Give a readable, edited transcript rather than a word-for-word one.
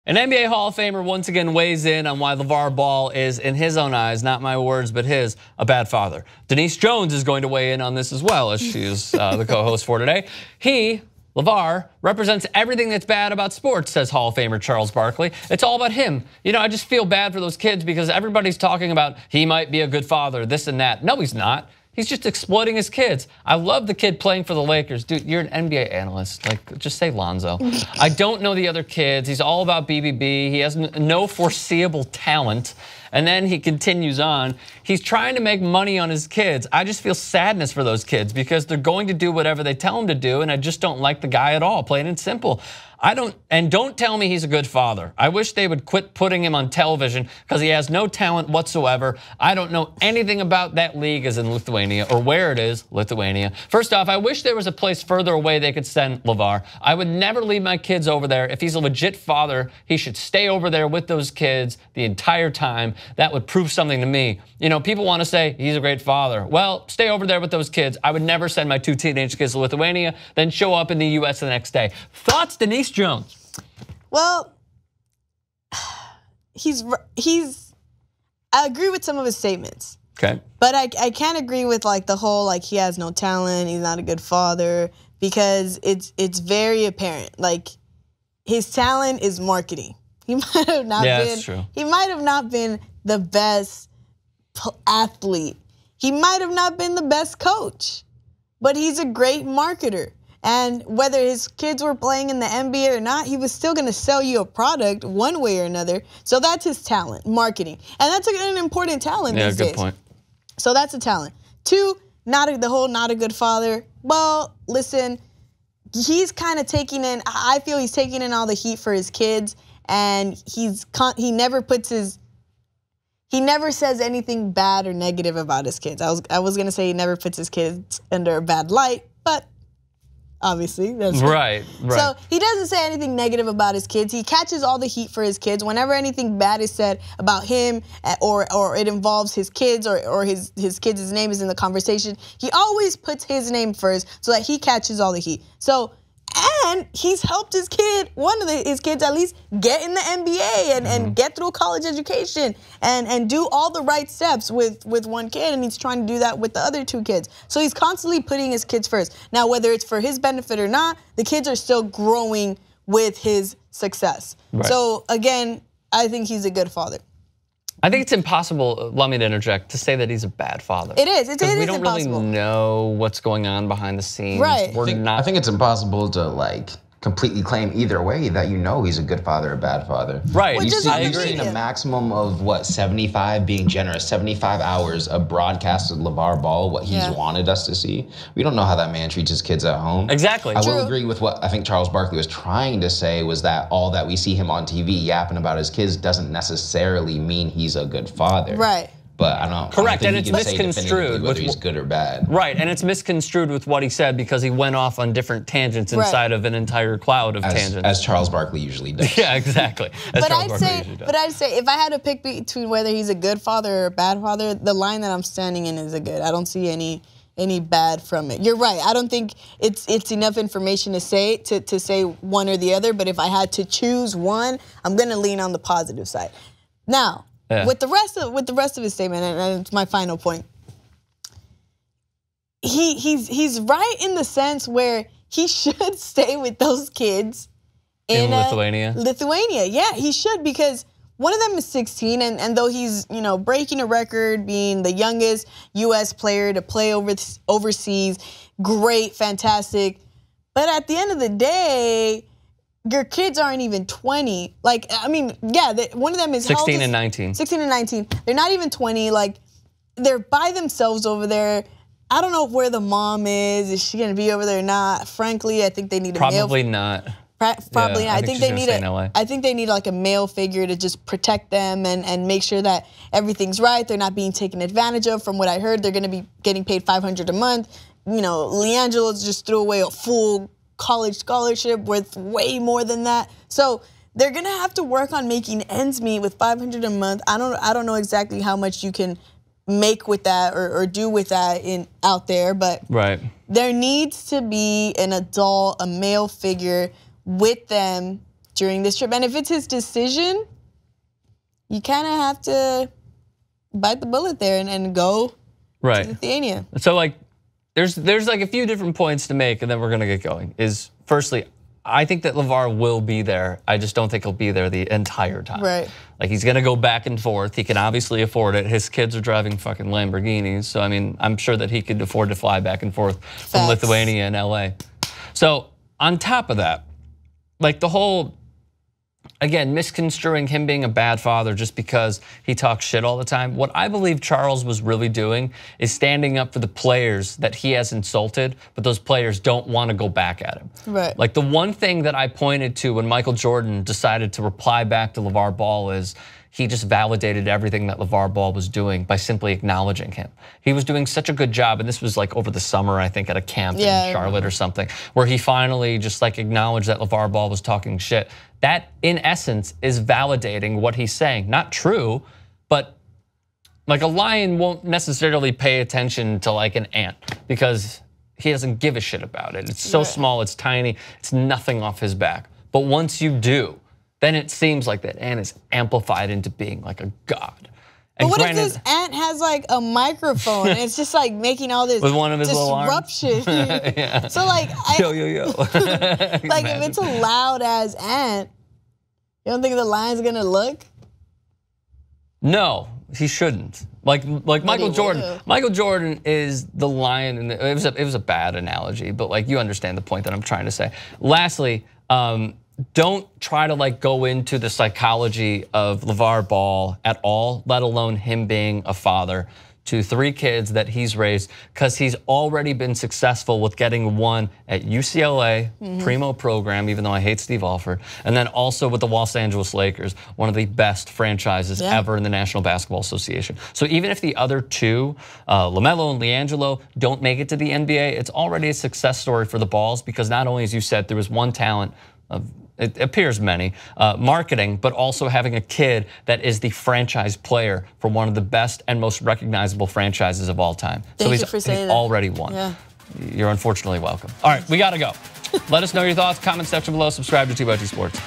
An NBA Hall of Famer once again weighs in on why LaVar Ball is, in his own eyes, not my words, but his, a bad father. Denise Jones is going to weigh in on this as well, as she is the co-host for today. LaVar, represents everything that's bad about sports, says Hall of Famer Charles Barkley. It's all about him. You know, I just feel bad for those kids because everybody's talking about he might be a good father, this and that. No, he's not. He's just exploiting his kids. I love the kid playing for the Lakers. Dude, you're an NBA analyst. Like, just say Lonzo. I don't know the other kids. He's all about BBB. He has no foreseeable talent. And then he continues on. He's trying to make money on his kids. I just feel sadness for those kids because they're going to do whatever they tell them to do, and I just don't like the guy at all, plain and simple. Don't tell me he's a good father. I wish they would quit putting him on television because he has no talent whatsoever. I don't know anything about that league as in Lithuania or where it is, Lithuania. First off, I wish there was a place further away they could send LaVar. I would never leave my kids over there. If he's a legit father, he should stay over there with those kids the entire time. That would prove something to me. You know, people want to say he's a great father. Well, stay over there with those kids. I would never send my 2 teenage kids to Lithuania, then show up in the US the next day. Thoughts, Denise Jones? Well, I agree with some of his statements. Okay. But I can't agree with like the whole like he has no talent, he's not a good father, because it's very apparent. Like his talent is marketing. He might have not that's true. He might have not been the best athlete. He might have not been the best coach, but he's a great marketer. And whether his kids were playing in the NBA or not, he was still going to sell you a product one way or another. So that's his talent, marketing. And that's an important talent these days. Yeah, good point. So that's a talent. 2, not a good father. Well, listen, he's kind of taking in, I feel he's taking in all the heat for his kids, and he never says anything bad or negative about his kids. I was going to say he never puts his kids under a bad light, but obviously, that's right. So he doesn't say anything negative about his kids. He catches all the heat for his kids. Whenever anything bad is said about him or it involves his kids or his kids' name is in the conversation, he always puts his name first so that he catches all the heat. So, and he's helped his kid, his kids at least, get in the NBA and get through college education and do all the right steps with one kid, and he's trying to do that with the other 2 kids. So he's constantly putting his kids first. Now, whether it's for his benefit or not, the kids are still growing with his success. Right. So again, I think he's a good father. I think it's impossible, let me interject, to say that he's a bad father. It is. It is we don't impossible. really know what's going on behind the scenes. Right. I think it's impossible to like completely claim either way that you know he's a good father or bad father. Right. We've seen a maximum of what, 75, being generous, 75 hours of broadcast of LaVar Ball, what he's wanted us to see. We don't know how that man treats his kids at home. Exactly. I will agree with what I think Charles Barkley was trying to say, was that all that we see him on TV yapping about his kids doesn't necessarily mean he's a good father. Right. But I don't. Correct, I don't and think it's misconstrued whether he's good or bad. Right, and it's misconstrued with what he said because he went off on different tangents inside of an entire cloud of tangents. As Charles Barkley usually does. Yeah, exactly. But I'd say if I had to pick between whether he's a good father or a bad father, the line that I'm standing in is a good. I don't see any bad from it. You're right. I don't think it's enough information to say one or the other. But if I had to choose one, I'm gonna lean on the positive side. Now. Yeah. With the rest of his statement, and it's my final point, he's right in the sense where he should stay with those kids in Lithuania. Lithuania, yeah, he should, because one of them is 16, and though he's breaking a record, being the youngest U.S. player to play overseas, great, fantastic, but at the end of the day, your kids aren't even 20. Like, I mean, yeah, one of them is 16 and 19. 16 and 19. They're not even 20. Like, they're by themselves over there. I don't know where the mom is. Is she going to be over there or not? Frankly, I think they need a Probably not. Probably not. I think they need like a male figure to just protect them and make sure that everything's right. They're not being taken advantage of. From what I heard, they're going to be getting paid $500 a month. LiAngelo just threw away a full college scholarship worth way more than that. So they're gonna have to work on making ends meet with $500 a month. I don't know exactly how much you can make with that or do with that out there, but there needs to be an adult, a male figure with them during this trip. And if it's his decision, you kind of have to bite the bullet there and go to Lithuania. So like, there's like a few different points to make, and then we're gonna get going. Is firstly, I think that LaVar will be there. I just don't think he'll be there the entire time. Right. Like he's gonna go back and forth. He can obviously afford it. His kids are driving fucking Lamborghinis, so I mean, I'm sure that he could afford to fly back and forth from Lithuania and LA. So on top of that, like the whole, again, misconstruing him being a bad father just because he talks shit all the time. What I believe Charles was really doing is standing up for the players that he has insulted, but those players don't want to go back at him. Right. Like the one thing that I pointed to when Michael Jordan decided to reply back to LaVar Ball is he just validated everything that LaVar Ball was doing by simply acknowledging him. He was doing such a good job, and this was like over the summer, I think, at a camp in Charlotte or something, where he finally just like acknowledged that LaVar Ball was talking shit. That, in essence, is validating what he's saying. Not true, but like a lion won't necessarily pay attention to like an ant because he doesn't give a shit about it. It's so small, it's tiny, it's nothing off his back. But once you do, then it seems like that ant is amplified into being like a god. But what if this ant has like a microphone and it's just like making all this with one of his disruption? So like, yo. Like if it's a loud ass ant, you don't think the lion's gonna look? No, he shouldn't. Like Michael Jordan. Michael Jordan is the lion, and it was a bad analogy, but like you understand the point that I'm trying to say. Lastly, don't try to like go into the psychology of LaVar Ball at all, let alone him being a father to 3 kids that he's raised, because he's already been successful with getting one at UCLA, primo program, even though I hate Steve Alford, and then also with the Los Angeles Lakers, one of the best franchises ever in the National Basketball Association. So even if the other 2, LaMelo and LiAngelo, don't make it to the NBA, it's already a success story for the Balls, because not only, as you said, there was one talent of, it appears many, marketing, but also having a kid that is the franchise player for one of the best and most recognizable franchises of all time. So he's already won. Yeah. You're unfortunately welcome. All right, we gotta go. Let us know your thoughts, comment section below, subscribe to 2x2 Sports.